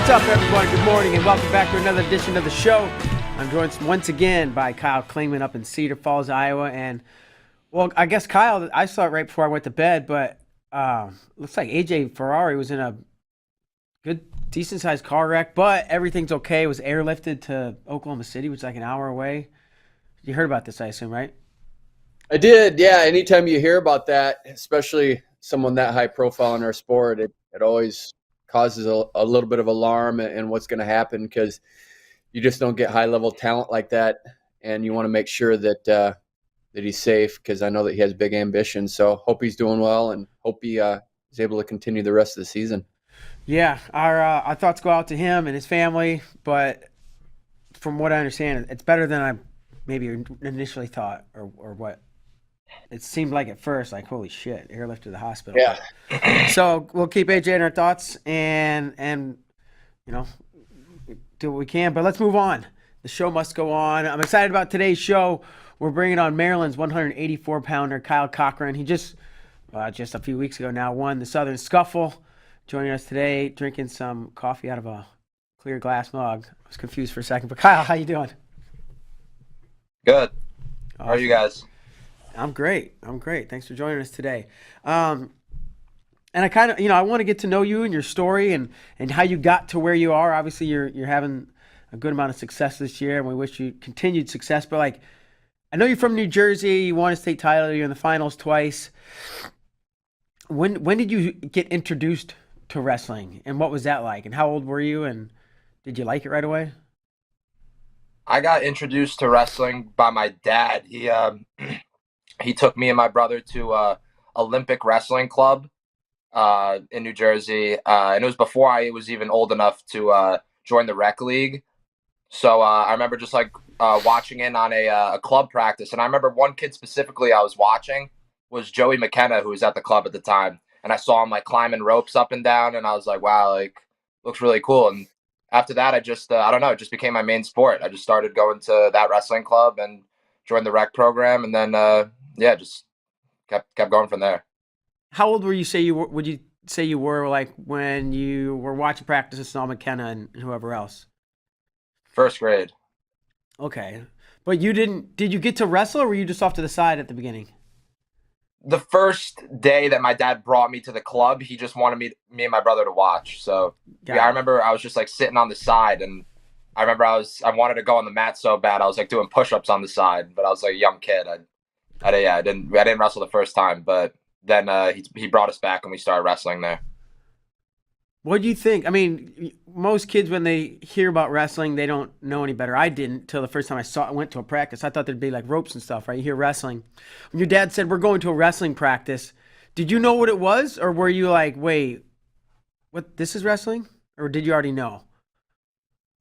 What's up, everyone? Good morning, and welcome back to another edition of the show. I'm joined once again by Kyle Klingman up in Cedar Falls, Iowa. And, well, I guess, Kyle, I saw it right before I went to bed, but looks like AJ Ferrari was in a good, decent-sized car wreck, but everything's okay. It was airlifted to Oklahoma City, which is like an hour away. You heard about this, I assume, right? I did, yeah. Anytime you hear about that, especially someone that high profile in our sport, it always causes a little bit of alarm and what's going to happen, because you just don't get high level talent like that, and you want to make sure that that he's safe, because I know that he has big ambitions. So hope he's doing well, and hope he is able to continue the rest of the season. Yeah, our thoughts go out to him and his family, but from what I understand, it's better than I maybe initially thought, or what it seemed like at first. Like, holy shit, airlift to the hospital. Yeah. So we'll keep AJ in our thoughts and you know, do what we can. But let's move on. The show must go on. I'm excited about today's show. We're bringing on Maryland's 184-pounder Kyle Cochran. He just a few weeks ago now won the Southern Scuffle. Joining us today, drinking some coffee out of a clear glass mug. I was confused for a second, but Kyle, how you doing? Good. Awesome. How are you guys? I'm great. Thanks for joining us today. And I kind of, I want to get to know you and your story and how you got to where you are. Obviously, you're having a good amount of success this year, and we wish you continued success. But, like, I know you're from New Jersey. You won a state title. You're in the finals twice. When did you get introduced to wrestling, and what was that like? And how old were you, and did you like it right away? I got introduced to wrestling by my dad. He took me and my brother to Olympic Wrestling Club in New Jersey, and it was before I was even old enough to join the rec league. So I remember just watching in on a club practice, and I remember one kid specifically I was watching was Joey McKenna, who was at the club at the time, and I saw him climbing ropes up and down, and I was like, wow, looks really cool. And after that, I just I don't know, it just became my main sport. I just started going to that wrestling club and joined the rec program, and then just kept going from there. How old would you say you were like when you were watching practice with Saul McKenna and whoever else? First grade. Okay. But did you get to wrestle, or were you just off to the side at the beginning? The first day that my dad brought me to the club, he just wanted me and my brother to watch. So I remember I was just sitting on the side, and I remember I wanted to go on the mat so bad. I was doing push-ups on the side, but I was a young kid. I didn't wrestle the first time, but then he brought us back and we started wrestling there. What do you think? I mean, most kids, when they hear about wrestling, they don't know any better. I didn't till the first time I went to a practice. I thought there'd be ropes and stuff, right? You hear wrestling. When your dad said, we're going to a wrestling practice, did you know what it was? Or were you like, wait, what, this is wrestling? Or did you already know?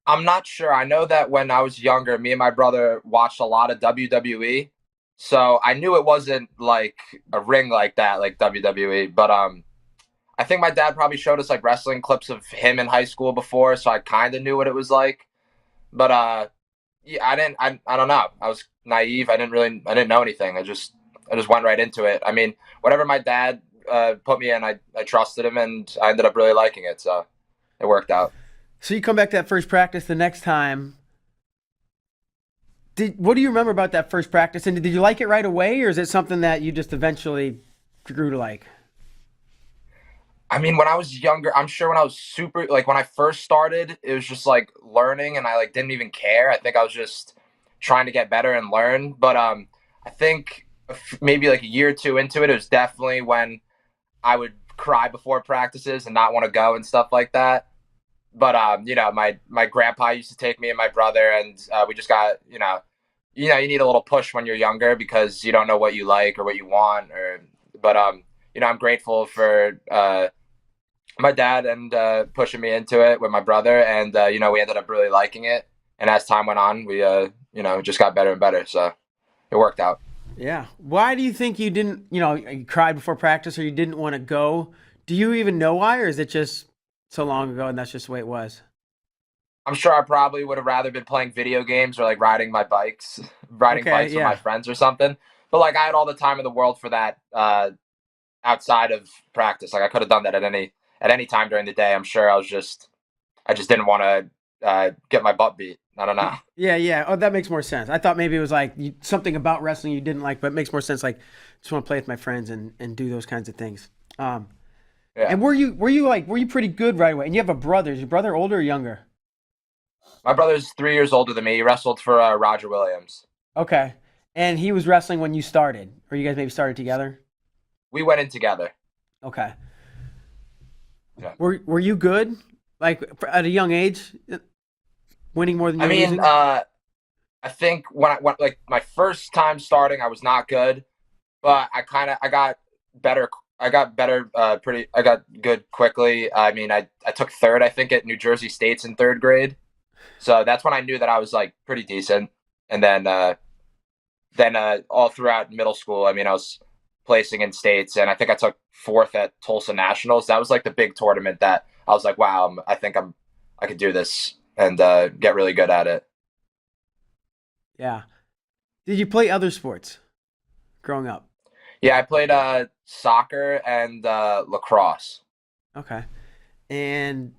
I'm not sure. I know that when I was younger, me and my brother watched a lot of WWE. So I knew it wasn't a ring like that, like WWE. But I think my dad probably showed us wrestling clips of him in high school before, so I kind of knew what it was like. But yeah, I don't know. I was naive. I didn't know anything. I just went right into it. I mean, whatever my dad put me in, I trusted him, and I ended up really liking it. So it worked out. So you come back to that first practice the next time. What do you remember about that first practice? And did you like it right away, or is it something that you just eventually grew to like? I mean, when I was younger, I'm sure when I was when I first started, it was just learning, and I didn't even care. I think I was just trying to get better and learn. But I think maybe a year or two into it, it was definitely when I would cry before practices and not want to go and stuff like that. But my grandpa used to take me and my brother, and we just got you need a little push when you're younger because you don't know what you like or what you want. But I'm grateful for my dad and pushing me into it with my brother, and we ended up really liking it. And as time went on, we just got better and better. So it worked out. Yeah. Why do you think you didn't? You cried before practice, or you didn't want to go? Do you even know why, or is it just so long ago and that's just the way it was? I'm sure I probably would have rather been playing video games or riding bikes with my friends or something. But I had all the time in the world for that outside of practice. I could have done that at any time during the day. I'm sure I was just I just didn't want to get my butt beat. I don't know. Yeah, yeah. Oh, that makes more sense. I thought maybe it was like something about wrestling you didn't like, but it makes more sense. Like, just want to play with my friends and do those kinds of things. Yeah, And were you pretty good right away? And you have a brother. Is your brother older or younger? my brother's 3 years older than me. He wrestled for Roger Williams. Okay. And he was wrestling when you started, or you guys maybe started together. We went in together. Okay. Yeah. Were you good? Like at a young age, winning more than you I were mean, losing? I think when like my first time starting, I was not good, but I got better. I got better. I got good quickly. I mean, I took third, I think, at New Jersey State's in third grade. So that's when I knew that I was like pretty decent. And then all throughout middle school, I mean, I was placing in states, and I think I took fourth at Tulsa Nationals. That was like the big tournament that I was like, wow, I think I could do this and get really good at it. Yeah. Did you play other sports growing up? Yeah, I played soccer and lacrosse. Okay. And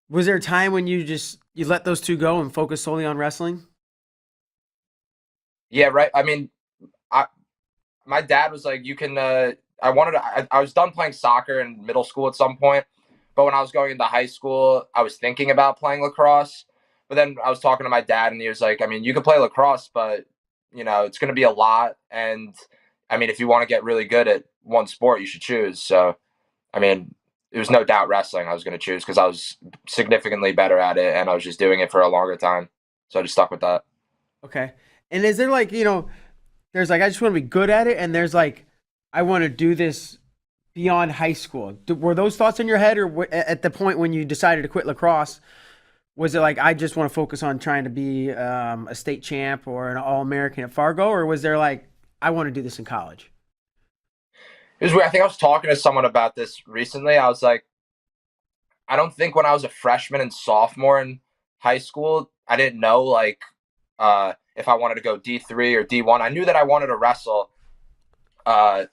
was there a time when you let those two go and focus solely on wrestling? Yeah, right. I mean, I my dad was like, you can. I was done playing soccer in middle school at some point, but when I was going into high school, I was thinking about playing lacrosse. But then I was talking to my dad, and he was like, I mean, you can play lacrosse, but it's going to be a lot. And I mean, if you want to get really good at one sport, you should choose. So, I mean, it was no doubt wrestling I was going to choose because I was significantly better at it, and I was just doing it for a longer time. So I just stuck with that. Okay. And is there like, there's like, I just want to be good at it, and there's like, I want to do this beyond high school. Were those thoughts in your head, or at the point when you decided to quit lacrosse, was it like, I just want to focus on trying to be a state champ or an All American at Fargo, or was there like, I want to do this in college? It was weird. I think I was talking to someone about this recently. I was like, I don't think when I was a freshman and sophomore in high school, I didn't know like if I wanted to go D3 or D1. I knew that I wanted to wrestle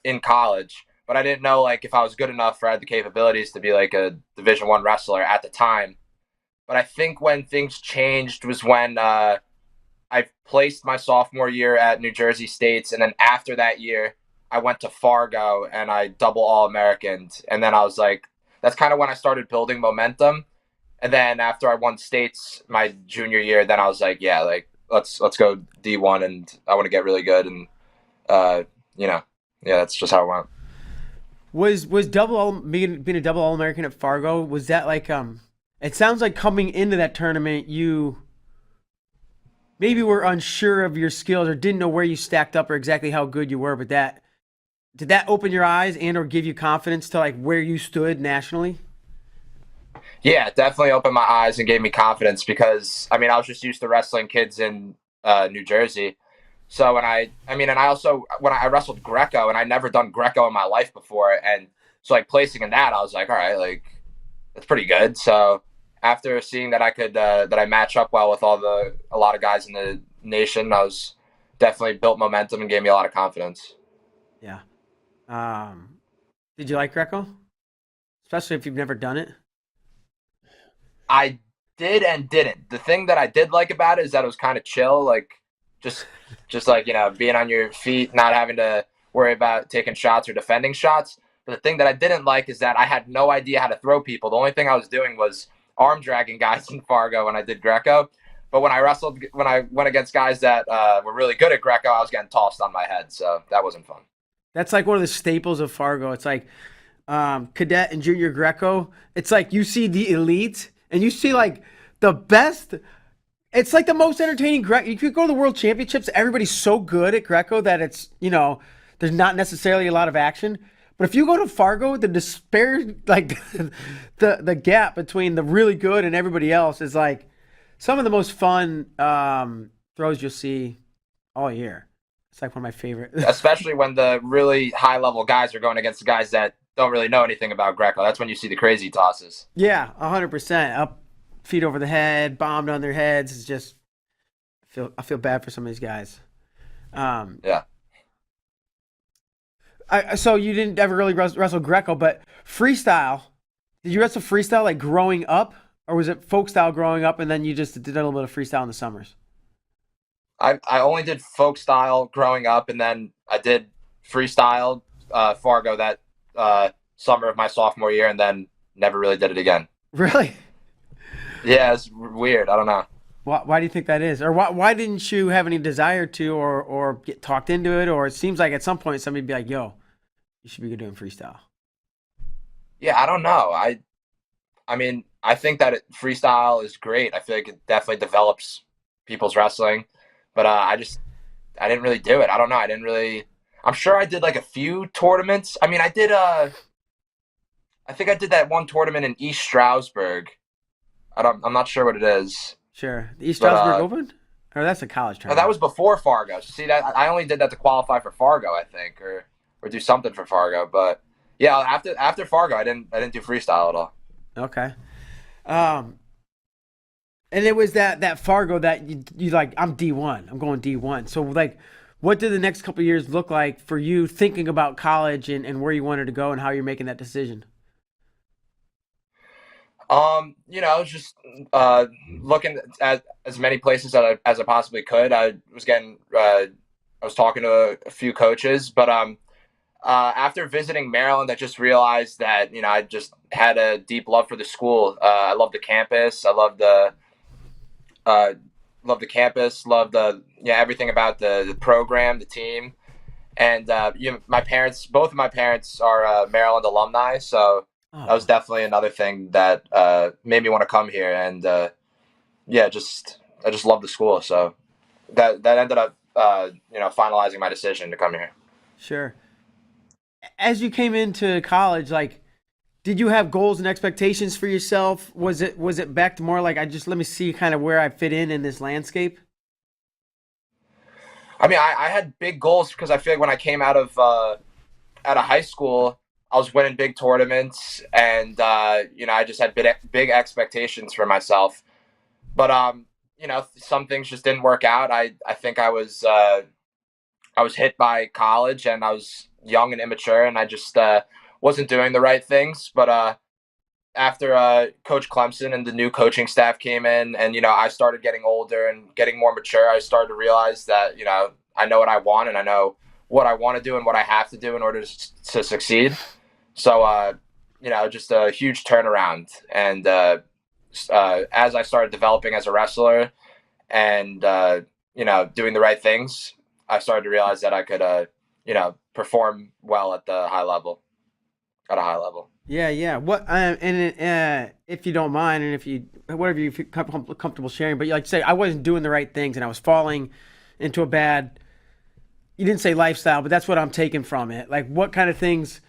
in college, but I didn't know like if I was good enough or had the capabilities to be like a Division 1 wrestler at the time. But I think when things changed was when I placed my sophomore year at New Jersey State's, and then after that year, I went to Fargo and I double All Americaned, and then I was like, that's kind of when I started building momentum. And then after I won states my junior year, then I was like, yeah, like let's go D1, and I want to get really good, and uh, you know, yeah, that's just how it went. Was being a double All American at Fargo, was that like it sounds like coming into that tournament you maybe were unsure of your skills or didn't know where you stacked up or exactly how good you were, but that did that open your eyes and or give you confidence to like where you stood nationally? Yeah, it definitely opened my eyes and gave me confidence because I mean I was just used to wrestling kids in New Jersey. So and I also when I wrestled Greco and I never done Greco in my life before, and so like placing in that I was like, all right, like that's pretty good. So after seeing that I could that I match up well with a lot of guys in the nation, I was definitely built momentum and gave me a lot of confidence. Yeah. Um, did you like Greco? Especially if you've never done it? I did and didn't. The thing that I did like about it is that it was kind of chill, like just just like being on your feet, not having to worry about taking shots or defending shots. But the thing that I didn't like is that I had no idea how to throw people. The only thing I was doing was arm dragging guys in Fargo when I did Greco. But when I went against guys that were really good at Greco, I was getting tossed on my head, so that wasn't fun. That's like one of the staples of Fargo. It's like cadet and junior Greco. It's like you see the elite and you see like the best. It's like the most entertaining Greco. You could go to the World Championships. Everybody's so good at Greco that it's there's not necessarily a lot of action. But if you go to Fargo, the despair, like the gap between the really good and everybody else is like some of the most fun throws you'll see all year. It's like one of my favorite. Especially when the really high level guys are going against the guys that don't really know anything about Greco. That's when you see the crazy tosses. Yeah, 100%. Up, feet over the head, bombed on their heads. It's just I feel bad for some of these guys. Um, Yeah. so you didn't ever really wrestle Greco, but freestyle. Did you wrestle freestyle like growing up, or was it folk style growing up, and then you just did a little bit of freestyle in the summers? I only did folk style growing up, and then I did freestyle Fargo that summer of my sophomore year, and then never really did it again. Really? Yeah, it's weird. I don't know. Why do you think that is? Or why didn't you have any desire to, or get talked into it? Or it seems like at some point somebody'd be like, "Yo, you should be doing freestyle." Yeah, I don't know. I mean, I think that freestyle is great. I feel like it definitely develops people's wrestling, but I didn't really do it. I don't know. I didn't really. I'm sure I did like a few tournaments. I mean, I did. I think I did that one tournament in East Stroudsburg. I'm not sure what it is, Sure, the East but Stroudsburg Open, or that's a college no, that tournament. was before Fargo. See that I only did that to qualify for Fargo, I think, or do something for Fargo. But yeah, after Fargo, I didn't do freestyle at all. Okay. Um, and it was that Fargo that you like. I'm D1. I'm going D1. So like, what did the next couple of years look like for you thinking about college and where you wanted to go and how you're making that decision? I was just looking at as many places as I possibly could. I was talking to a few coaches, but after visiting Maryland, I just realized that I just had a deep love for the school. I love the campus. I uh, love the campus. Love the everything about the program, the team, and both of my parents are Maryland alumni, so that was Oh, definitely another thing that made me want to come here. And I just love the school, so that ended up finalizing my decision to come here. sure. As you came into college, like, did you have goals and expectations for yourself? Was it back to more like I just let me see kind of where I fit in this landscape? I mean, I had big goals because I feel like when I came out of high school, I was winning big tournaments, and I just had big expectations for myself. But some things just didn't work out. I think I was hit by college, and I was young and immature, and I just wasn't doing the right things. But after Coach Clemson and the new coaching staff came in, and I started getting older and getting more mature, I started to realize that I know what I want, and I know what I want to do and what I have to do in order to succeed. So just a huge turnaround, and as I started developing as a wrestler and doing the right things, I started to realize that I could perform well at a high level. Yeah, yeah. If you don't mind, and if you whatever you feel comfortable sharing, but like say I wasn't doing the right things and I was falling into a bad. You didn't say lifestyle, but that's what I'm taking from it. Like, what kind of things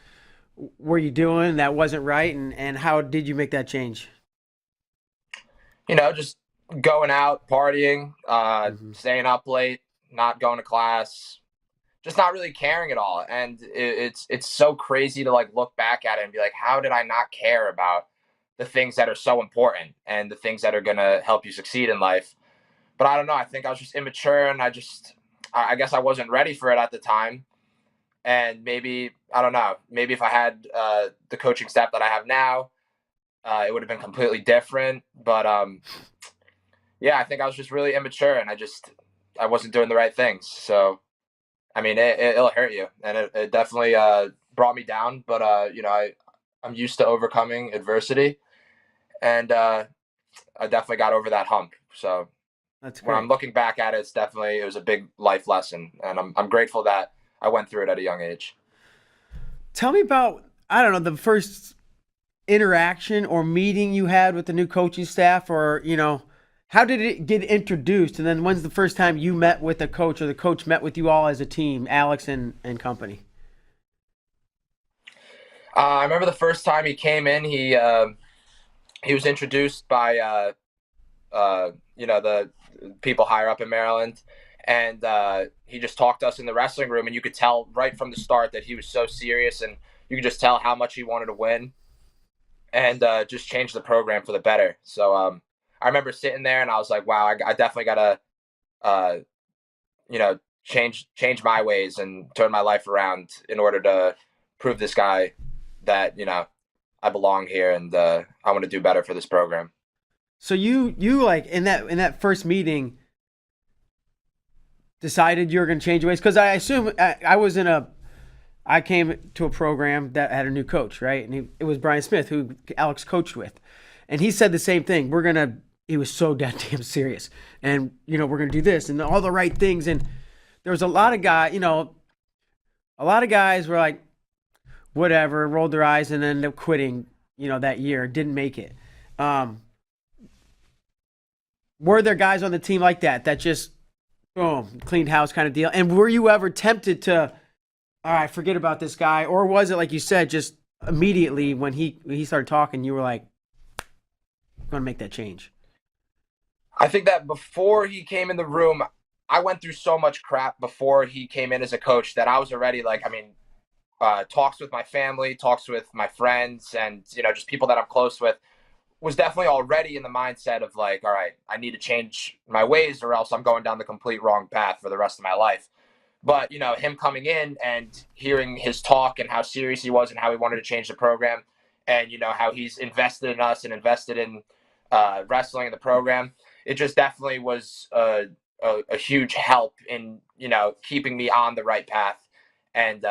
were you doing that wasn't right, and how did you make that change? Just going out, partying, Hmm. staying up late, not going to class, just not really caring at all. And it's so crazy to like look back at it and be like, how did I not care about the things that are so important and the things that are gonna help you succeed in life? But I don't know. I think I was just immature, and I guess I wasn't ready for it at the time. And maybe I don't know. Maybe if I had the coaching staff that I have now, it would have been completely different. But yeah, I think I was just really immature, and I wasn't doing the right things. So I mean, it'll hurt you, and it definitely brought me down. But I'm used to overcoming adversity, and I definitely got over that hump. So That's when I'm great. looking back at it, it was a big life lesson, and I'm grateful that I went through it at a young age. Tell me about I don't know the first interaction or meeting you had with the new coaching staff, or how did it get introduced, and then when's the first time you met with the coach or the coach met with you all as a team, Alex and company? I remember the first time he came in. He was introduced by the people higher up in Maryland, and he just talked to us in the wrestling room, and you could tell right from the start that he was so serious, and you could just tell how much he wanted to win, and just change the program for the better. So I remember sitting there, and I was like, wow, I definitely gotta uh, change my ways and turn my life around in order to prove this guy that I belong here, and I want to do better for this program. So you like in that first meeting decided you were going to change your ways? Because I assume I came to a program that had a new coach, right? And it was Brian Smith, who Alex coached with. And he said the same thing. He was so damn serious. And, we're going to do this and all the right things. And there was a lot of guys were like, whatever, rolled their eyes and ended up quitting, that year, didn't make it. Were there guys on the team like that just, boom, cleaned house kind of deal? And were you ever tempted to, all right, forget about this guy? Or was it, like you said, just immediately when he started talking, you were like, I'm going to make that change? I think that before he came in the room, I went through so much crap before he came in as a coach that I was already like, talks with my family, talks with my friends, and, just people that I'm close with, was definitely already in the mindset of like, all right, I need to change my ways or else I'm going down the complete wrong path for the rest of my life. But, him coming in and hearing his talk and how serious he was and how he wanted to change the program and, how he's invested in us and invested in wrestling in the program, it just definitely was a huge help in, keeping me on the right path and,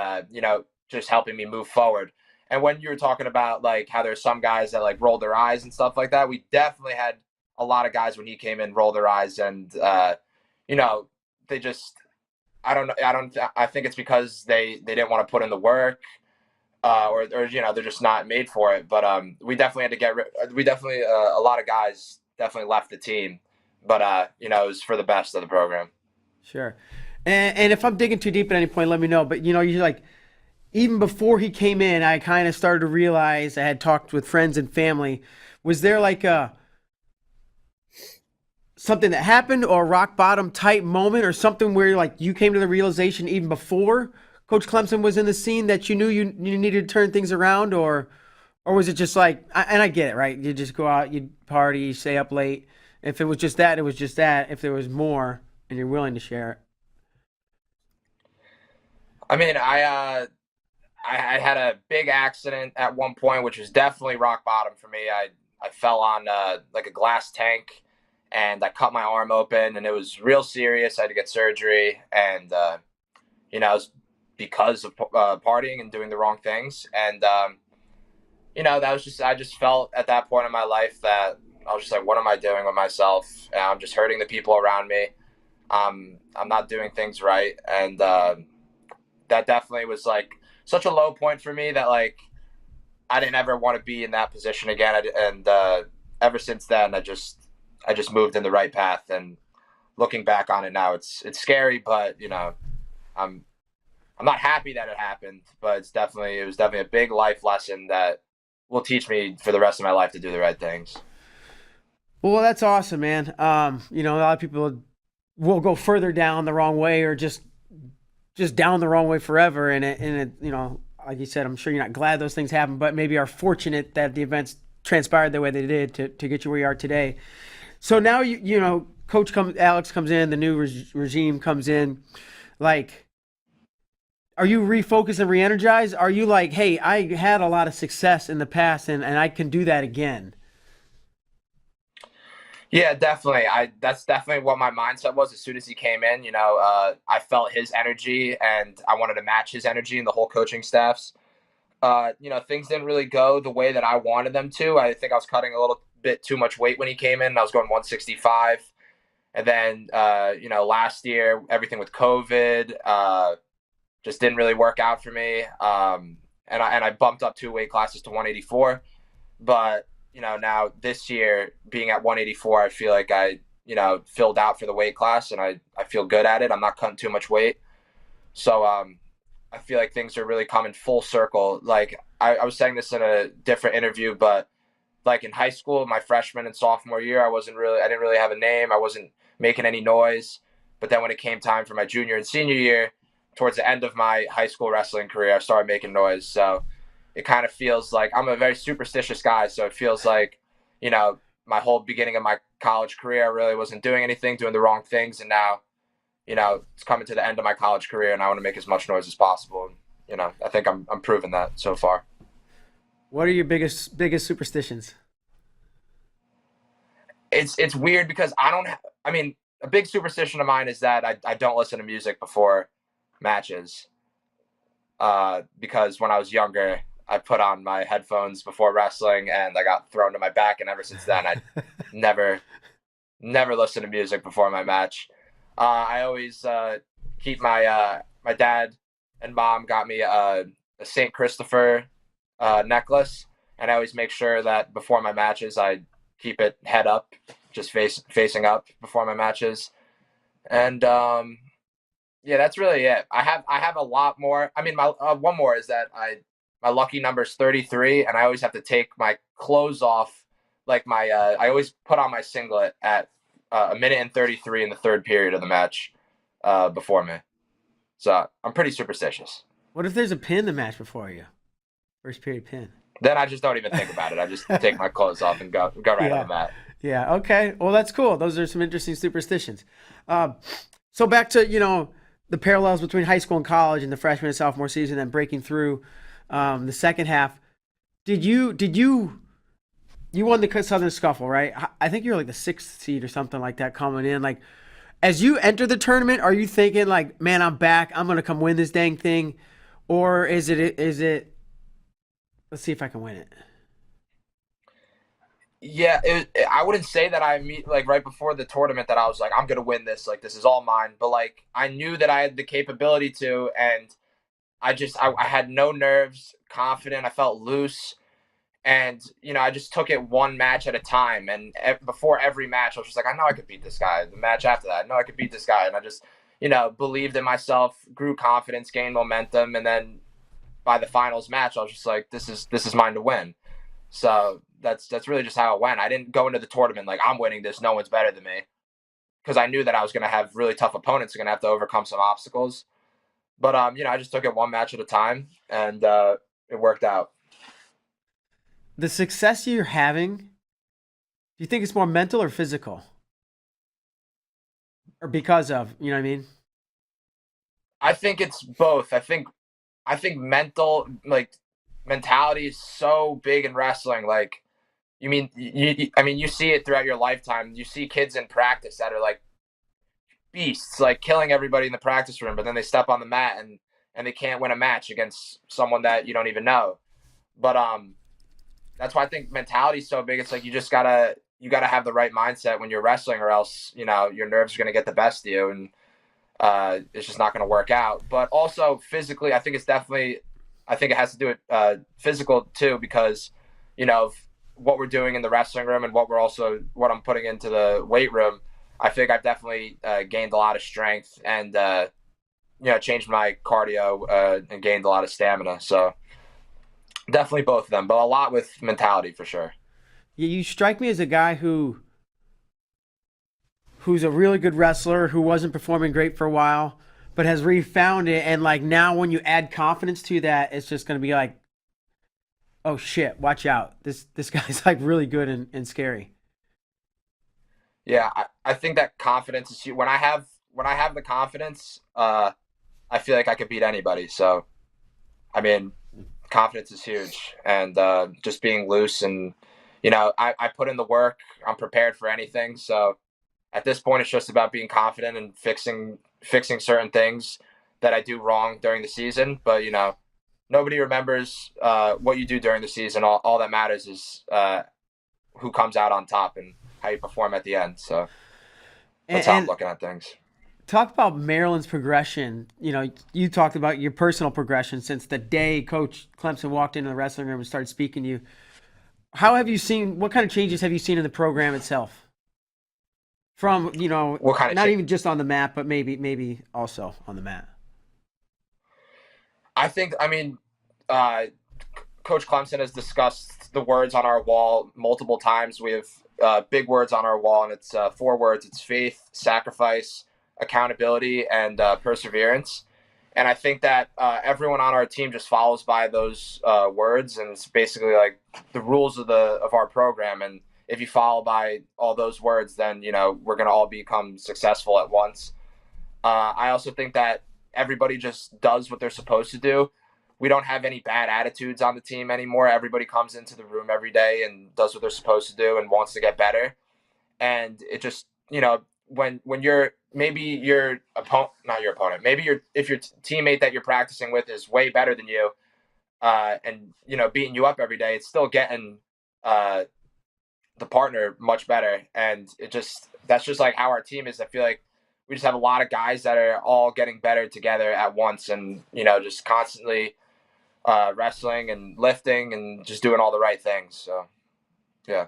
just helping me move forward. And when you were talking about like how there's some guys that like rolled their eyes and stuff like that, we definitely had a lot of guys when he came in roll their eyes and, they just, I think it's because they didn't want to put in the work, or they're just not made for it. But we definitely had to a lot of guys definitely left the team, but it was for the best of the program. Sure. And if I'm digging too deep at any point, let me know. But you're like, even before he came in, I kind of started to realize, I had talked with friends and family. Was there like something that happened or a rock bottom type moment or something where like you came to the realization even before Coach Clemson was in the scene that you knew you needed to turn things around, or was it just like, and I get it, right? You just go out, you party, you stay up late. If it was just that, it was just that. If there was more and you're willing to share it. I had a big accident at one point, which was definitely rock bottom for me. I fell on like a glass tank and I cut my arm open and it was real serious. I had to get surgery and, it was because of partying and doing the wrong things. And, I just felt at that point in my life that I was just like, what am I doing with myself? And I'm just hurting the people around me. I'm not doing things right. And that definitely was like such a low point for me that like I didn't ever want to be in that position again. And ever since then, I just moved in the right path. And looking back on it now, it's scary, but I'm not happy that it happened. But it was definitely a big life lesson that will teach me for the rest of my life to do the right things. Well, that's awesome, man. A lot of people will go further down the wrong way or just down the wrong way forever. And it, like you said, I'm sure you're not glad those things happen, but maybe are fortunate that the events transpired the way they did to get you where you are today. So now, Alex comes in, the new regime comes in. Like, are you refocused and re-energized? Are you like, hey, I had a lot of success in the past and I can do that again? Yeah, definitely. That's definitely what my mindset was as soon as he came in. I felt his energy and I wanted to match his energy and the whole coaching staff's. Things didn't really go the way that I wanted them to. I think I was cutting a little bit too much weight when he came in. I was going 165. And then, last year, everything with COVID just didn't really work out for me. And I bumped up 2 weight classes to 184. But now this year being at 184, I feel like I, filled out for the weight class and I feel good at it. I'm not cutting too much weight. So I feel like things are really coming full circle. Like I was saying this in a different interview, but like in high school, my freshman and sophomore year, I didn't really have a name. I wasn't making any noise. But then when it came time for my junior and senior year, towards the end of my high school wrestling career, I started making noise. So it kind of feels like I'm a very superstitious guy. So it feels like, my whole beginning of my college career, I really wasn't doing anything, doing the wrong things. And now, it's coming to the end of my college career and I want to make as much noise as possible. And, I think I'm proving that so far. What are your biggest superstitions? it's weird because I mean, a big superstition of mine is that I don't listen to music before matches. Because when I was younger, I put on my headphones before wrestling and I got thrown to my back. And ever since then, I never listen to music before my match. I always keep my dad and mom got me a St. Christopher necklace, and I always make sure that before my matches I keep it head up, just facing up before my matches. And yeah, that's really it. I have a lot more. I mean, my one more is that my lucky number is 33, and I always have to take my clothes off. Like I always put on my singlet at a minute and 33 in the third period of the match before me. So I'm pretty superstitious. What if there's a pin the match before you? First period pin. Then I just don't even think about it. I just take my clothes off and go right on the mat. Yeah. Okay. Well, that's cool. Those are some interesting superstitions. So back to the parallels between high school and college and the freshman and sophomore season, and breaking through the second half. Did you won the Southern Scuffle, right? I think you were like the 6th seed or something like that coming in. Like, as you enter the tournament, are you thinking like, man, I'm back, I'm gonna come win this dang thing, or is it? Let's see if I can win it. Yeah, I wouldn't say that like right before the tournament that I was like, I'm gonna win this, like this is all mine. But like I knew that I had the capability to, and I had no nerves, confident. I felt loose, and I just took it one match at a time. And before every match, I was just like, I know I could beat this guy. The match after that, I know I could beat this guy, and I just believed in myself, grew confidence, gained momentum, and then by the finals match, I was just like, this is mine to win. So that's really just how it went. I didn't go into the tournament like I'm winning this, no one's better than me, because I knew that I was going to have really tough opponents, going to have to overcome some obstacles. But I just took it one match at a time, and it worked out. The success you're having, do you think it's more mental or physical, or because of, you know what I mean? I think it's both. I think mentality is so big in wrestling. Like, you see it throughout your lifetime. You see kids in practice that are like beasts, like killing everybody in the practice room, but then they step on the mat and they can't win a match against someone that you don't even know. But that's why I think mentality is so big. It's like you gotta have the right mindset when you're wrestling, or else your nerves are gonna get the best of you, and it's just not gonna work out. But also physically, I think it has to do with physical too, because what we're doing in the wrestling room and what I'm putting into the weight room. I think I've definitely gained a lot of strength and changed my cardio and gained a lot of stamina. So definitely both of them, but a lot with mentality for sure. Yeah, you strike me as a guy who's a really good wrestler who wasn't performing great for a while, but has refound it. And like now when you add confidence to that, it's just going to be like, oh shit, watch out. This guy's like really good and scary. Yeah, I think that confidence is when I have the confidence, I feel like I could beat anybody. So, I mean, confidence is huge, and just being loose, and I put in the work. I'm prepared for anything. So, at this point, it's just about being confident and fixing certain things that I do wrong during the season. But nobody remembers what you do during the season. All that matters is who comes out on top and how you perform at the end. So that's how I'm looking at things. Talk about Maryland's progression. You talked about your personal progression since the day Coach Clemson walked into the wrestling room and started speaking to you. What kind of changes have you seen in the program itself? From, What kind of not even just on the mat, but maybe also on the mat. Coach Clemson has discussed the words on our wall multiple times. We have big words on our wall, and it's 4 words. It's faith, sacrifice, accountability, and perseverance. And I think that everyone on our team just follows by those words, and it's basically like the rules of our program. And if you follow by all those words, then we're going to all become successful at once. I also think that everybody just does what they're supposed to do. We don't have any bad attitudes on the team anymore. Everybody comes into the room every day and does what they're supposed to do and wants to get better. and it just, when you're maybe your opponent, not your opponent, maybe if your teammate that you're practicing with is way better than you, and beating you up every day, it's still getting the partner much better, and that's just like how our team is. I feel like we just have a lot of guys that are all getting better together at once, and just constantly wrestling and lifting and just doing all the right things. So yeah.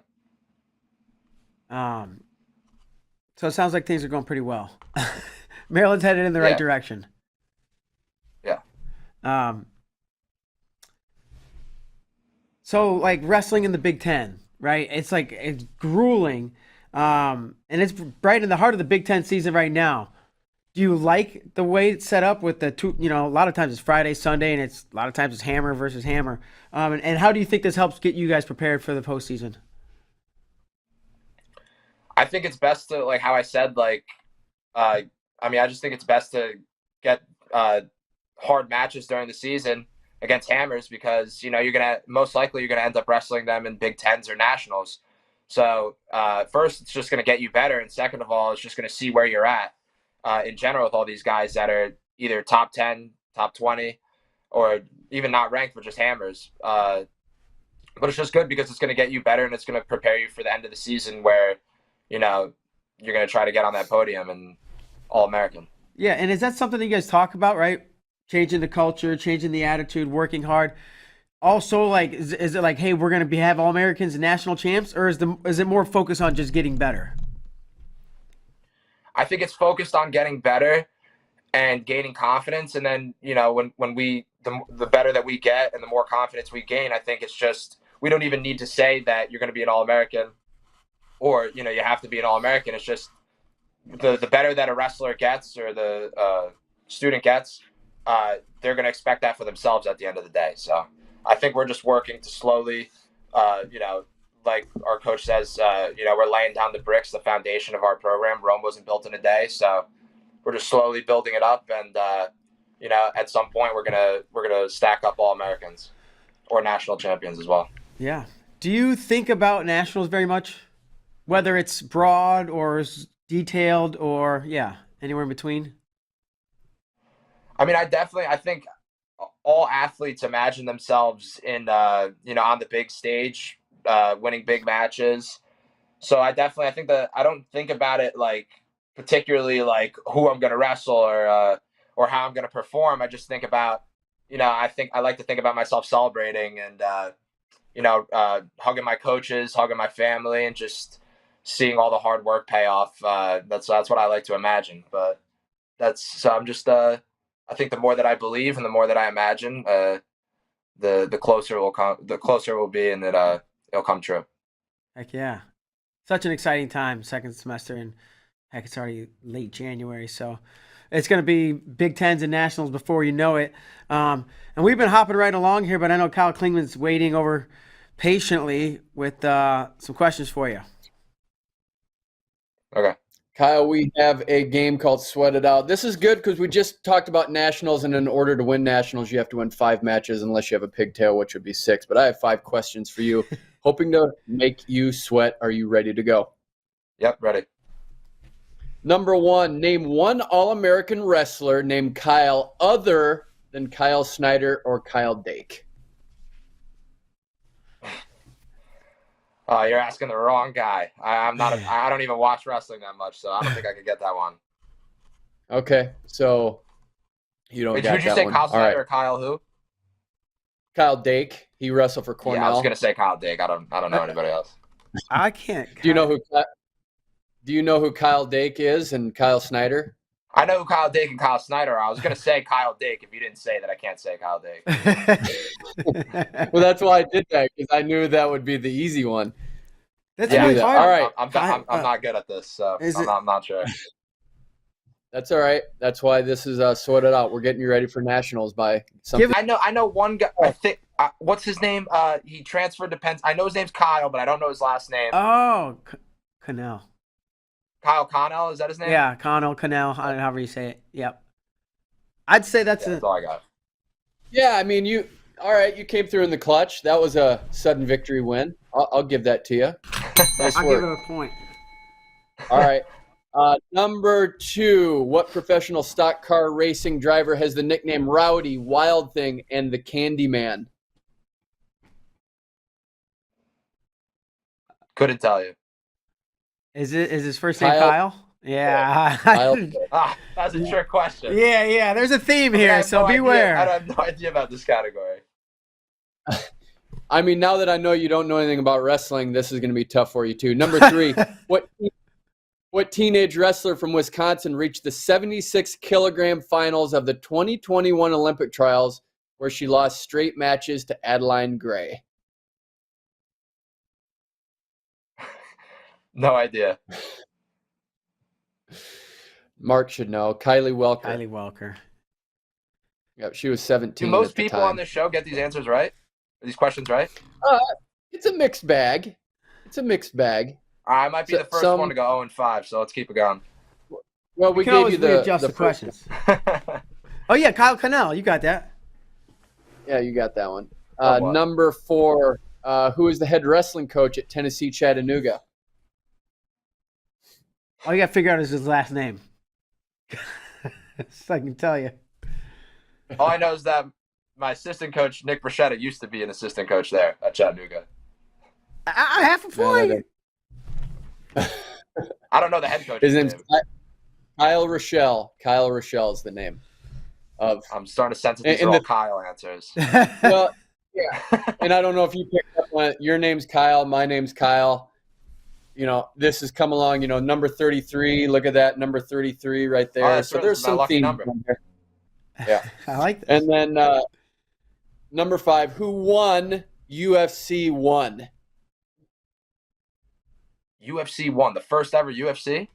So it sounds like things are going pretty well. Maryland's headed in the right direction. Yeah. So like wrestling in the Big Ten, right? It's grueling, and it's right in the heart of the Big Ten season right now. Do you like the way it's set up with the two? A lot of times it's Friday, Sunday, and a lot of times it's hammer versus hammer. And how do you think this helps get you guys prepared for the postseason? I think it's best to, like how I said, I just think it's best to get hard matches during the season against hammers, because most likely you're gonna end up wrestling them in Big Tens or nationals. So first, it's just gonna get you better, and second of all, it's just gonna see where you're at in general with all these guys that are either top 10, top 20, or even not ranked, but just hammers. But it's just good because it's gonna get you better, and it's gonna prepare you for the end of the season where you're gonna try to get on that podium and All-American. Yeah, and is that something that you guys talk about, right? Changing the culture, changing the attitude, working hard. Also, like, is it like, hey, we're gonna have All-Americans and national champs, or is it more focused on just getting better? I think it's focused on getting better and gaining confidence, and then when the better that we get and the more confidence we gain, I think it's just, we don't even need to say that you're going to be an All-American, or you have to be an All-American. It's just the better that a wrestler gets, or the student gets, they're going to expect that for themselves at the end of the day. So I think we're just working to slowly, like our coach says, we're laying down the bricks, the foundation of our program. Rome wasn't built in a day, so we're just slowly building it up, and at some point we're gonna stack up All-Americans or national champions as well. Yeah. Do you think about nationals very much, whether it's broad or detailed, or anywhere in between? I think all athletes imagine themselves in on the big stage, winning big matches. So I think that I don't think about it like particularly like who I'm going to wrestle, or how I'm going to perform. I just think about, I like to think about myself celebrating and hugging my coaches, hugging my family, and just seeing all the hard work pay off. That's what I like to imagine. But I'm just I think the more that I believe and the more that I imagine, the closer it will come, the closer it will be, and it'll come true. Heck yeah. Such an exciting time, second semester, and heck, it's already late January, so it's going to be Big Tens and Nationals before you know it. And we've been hopping right along here, but I know Kyle Klingman's waiting over patiently with some questions for you. Okay. Kyle, we have a game called Sweat It Out. This is good because we just talked about nationals, and in order to win nationals, you have to win 5 matches unless you have a pigtail, which would be 6. But I have 5 questions for you, hoping to make you sweat. Are you ready to go? Yep, ready. Number 1, name one All-American wrestler named Kyle other than Kyle Snyder or Kyle Dake. You're asking the wrong guy. I don't even watch wrestling that much, so I don't think I could get that one. Okay, so you don't get that one. Who'd you say, Kyle Snyder, right. or Kyle who? Kyle Dake. He wrestled for Cornell. Yeah, I was gonna say Kyle Dake. I don't know anybody else. I can't. Do you know who Kyle Dake is and Kyle Snyder? I know who Kyle Dake and Kyle Snyder are. I was gonna say Kyle Dake if you didn't say that. I can't say Kyle Dake. Well, that's why I did that, because I knew that would be the easy one. That's really fun. All right. I'm not good at this, so I'm not sure. That's all right. That's why this is sorted out. We're getting you ready for nationals by something. I know one guy. I think what's his name? He transferred to Penn. I know his name's Kyle, but I don't know his last name. Oh, Connell. Kyle Connell, is that his name? Yeah, Connell, however you say it. Yep. I'd say that's all I got. Yeah, I mean, you came through in the clutch. That was a sudden victory win. I'll give that to you. Nice I'll work. give it a point. All right. Number 2, what professional stock car racing driver has the nickname Rowdy, Wild Thing, and the Candyman? Couldn't tell you. Is his first name Kyle. Kyle? Yeah. Kyle. That's a trick question. Yeah. There's a theme here, so beware. I have no idea about this category. I mean, now that I know you don't know anything about wrestling, this is going to be tough for you too. Number 3, what teenage wrestler from Wisconsin reached the 76-kilogram finals of the 2021 Olympic trials where she lost straight matches to Adeline Gray? No idea. Mark should know. Kylie Welker. Kylie Welker. Yep, she was 17. Do most at the people time. on this show get these answers right? Are these questions right? It's a mixed bag. I might be the first one to go 0-5, so let's keep it going. Well, we can gave always you the readjust the first questions. Oh yeah, Kyle Cannell, you got that. Yeah, you got that one. Somewhat. Number 4, who is the head wrestling coach at Tennessee Chattanooga? All you got to figure out is his last name. So I can tell you. All I know is that my assistant coach, Nick Bruschetta, used to be an assistant coach there at Chattanooga. I half a point. I don't know the head coach. His name's Kyle Rochelle. Kyle Rochelle is the name of. I'm starting to sense that these are all Kyle answers. Well, yeah. And I don't know if you picked up on it. Your name's Kyle. My name's Kyle. You know, this has come along. You know, number 33. Look at that, number 33 right there. Oh, so there's some lucky themes number. in there. Yeah, I like that. and then number 5, who won UFC 1? UFC 1, the first ever UFC?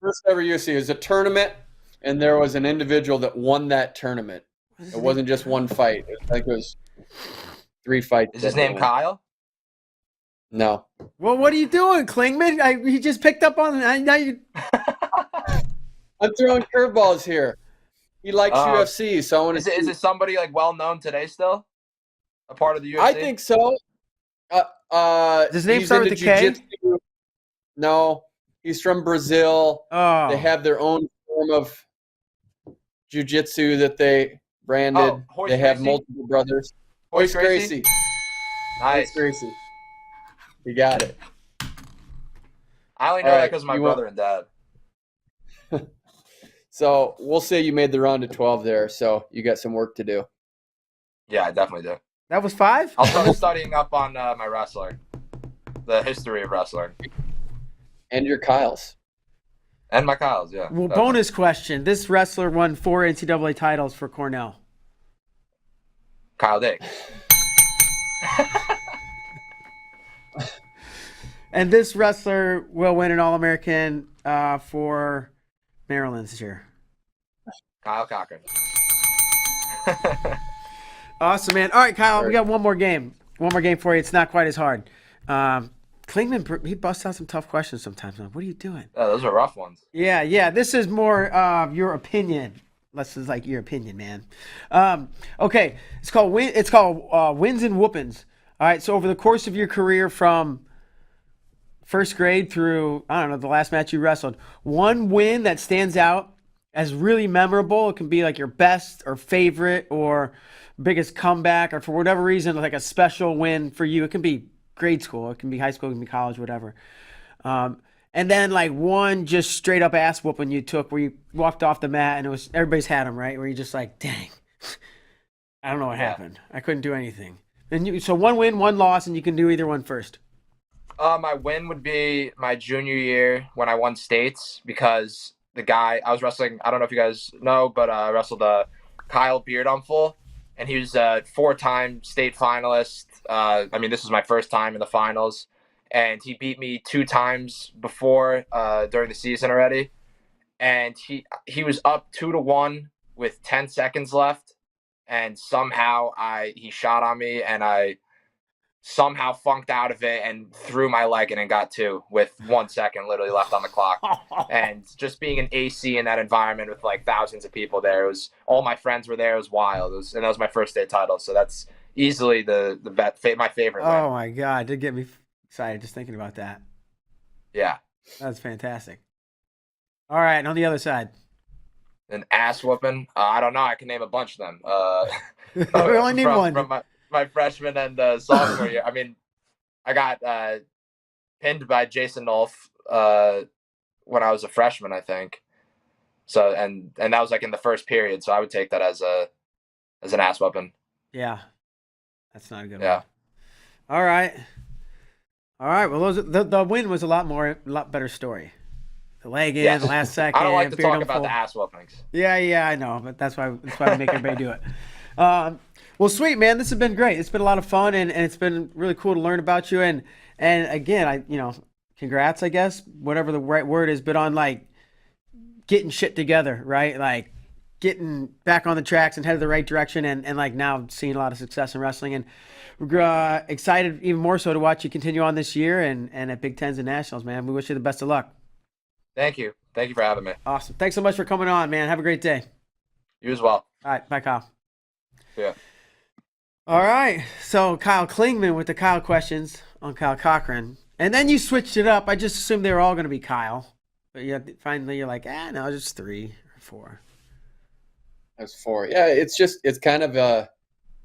First ever UFC. It was a tournament, and there was an individual that won that tournament. It wasn't just one fight. I think it was 3 fights. Is his name Kyle? No. Well, what are you doing, Klingman? He just picked up on it. Now you. I'm throwing curveballs here. He likes UFC, so I want to. Is it somebody like well known today still? A part of the UFC? I think so. Does his name start with a K? Jiu-jitsu. No, he's from Brazil. Oh. They have their own form of jiu-jitsu that they branded. They have multiple brothers. Hoist Gracie. Nice. Hoist Gracie. You got it. I only know that because of my brother and dad. So we'll say you made the round to 12 there, so you got some work to do. Yeah, I definitely do. That was 5? I'll start studying up on my wrestling, the history of wrestling. And your Kyles. And my Kyles, yeah. Well, bonus question. This wrestler won 4 NCAA titles for Cornell. Kyle Dick. And this wrestler will win an All-American for Maryland this year. Kyle Cochran. Awesome, man. All right, Kyle, we got one more game. One more game for you. It's not quite as hard. Klingman, he busts out some tough questions sometimes. What are you doing? Oh, those are rough ones. Yeah. This is more your opinion. This is like your opinion, man. Okay, it's called Wins and Whoopins. All right, so over the course of your career from first grade through, I don't know, the last match you wrestled, one win that stands out as really memorable. It can be like your best or favorite or biggest comeback, or for whatever reason, like a special win for you. It can be grade school, it can be high school, it can be college, whatever. And then like one just straight up ass whooping you took where you walked off the mat and it was, everybody's had them, right? Where you're just like, dang, I don't know what happened. I couldn't do anything. And so one win, one loss, and you can do either one first. My win would be my junior year when I won states, because the guy I was wrestling, I don't know if you guys know, but I wrestled Kyle Beardumful, and he was a 4-time state finalist. I mean, this was my first time in the finals, and he beat me 2 times before during the season already. And he was up 2-1 with 10 seconds left, and somehow he shot on me, and I somehow funked out of it and threw my leg in and got 2 with 1 second literally left on the clock. And just being an AC in that environment with like thousands of people there, it was, all my friends were there. It was wild. And that was my first state title. So that's easily my favorite win. Oh my God. It did get me excited just thinking about that. Yeah. That's fantastic. All right, and on the other side. An ass whooping. I don't know. I can name a bunch of them. We only need one. From my freshman and sophomore year. I mean, I got pinned by Jason Nolf when I was a freshman, I think. So and that was like in the first period. So I would take that as an ass weapon. Yeah, that's not a good Yeah. one. All right. Well, the win was a lot better story. The leg in, Yes. the last second. I don't like to beard talk on about full. the ass whoopings. Yeah, I know, but that's why we make everybody do it. Well, sweet man, this has been great. It's been a lot of fun, and it's been really cool to learn about you. And again, congrats, I guess, whatever the right word is, but on like getting shit together, right? Like getting back on the tracks and headed the right direction, and like now seeing a lot of success in wrestling. And we're excited even more so to watch you continue on this year and at Big Tens and Nationals, man. We wish you the best of luck. Thank you. Thank you for having me. Awesome. Thanks so much for coming on, man. Have a great day. You as well. All right. Bye, Kyle. Yeah. All right. So Kyle Klingman with the Kyle questions on Kyle Cochran. And then you switched it up. I just assumed they were all going to be Kyle. But finally you're like, no, just 3 or 4. That's 4. Yeah, it's kind of a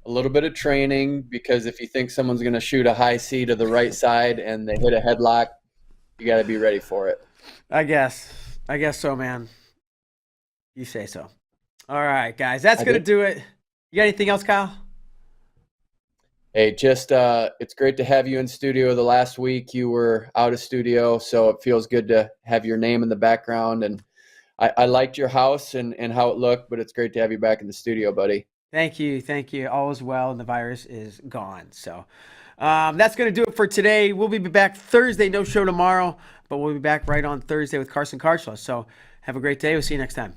little bit of training, because if you think someone's going to shoot a high C to the right side and they hit a headlock, you got to be ready for it. I guess so, man. You say so. All right, guys. That's going to do it. You got anything else, Kyle? Hey, just it's great to have you in studio. The last week you were out of studio, so it feels good to have your name in the background. And I liked your house and how it looked, but it's great to have you back in the studio, buddy. Thank you. All is well, and the virus is gone. So that's going to do it for today. We'll be back Thursday. No show tomorrow, but we'll be back right on Thursday with Carson Karchla. So have a great day. We'll see you next time.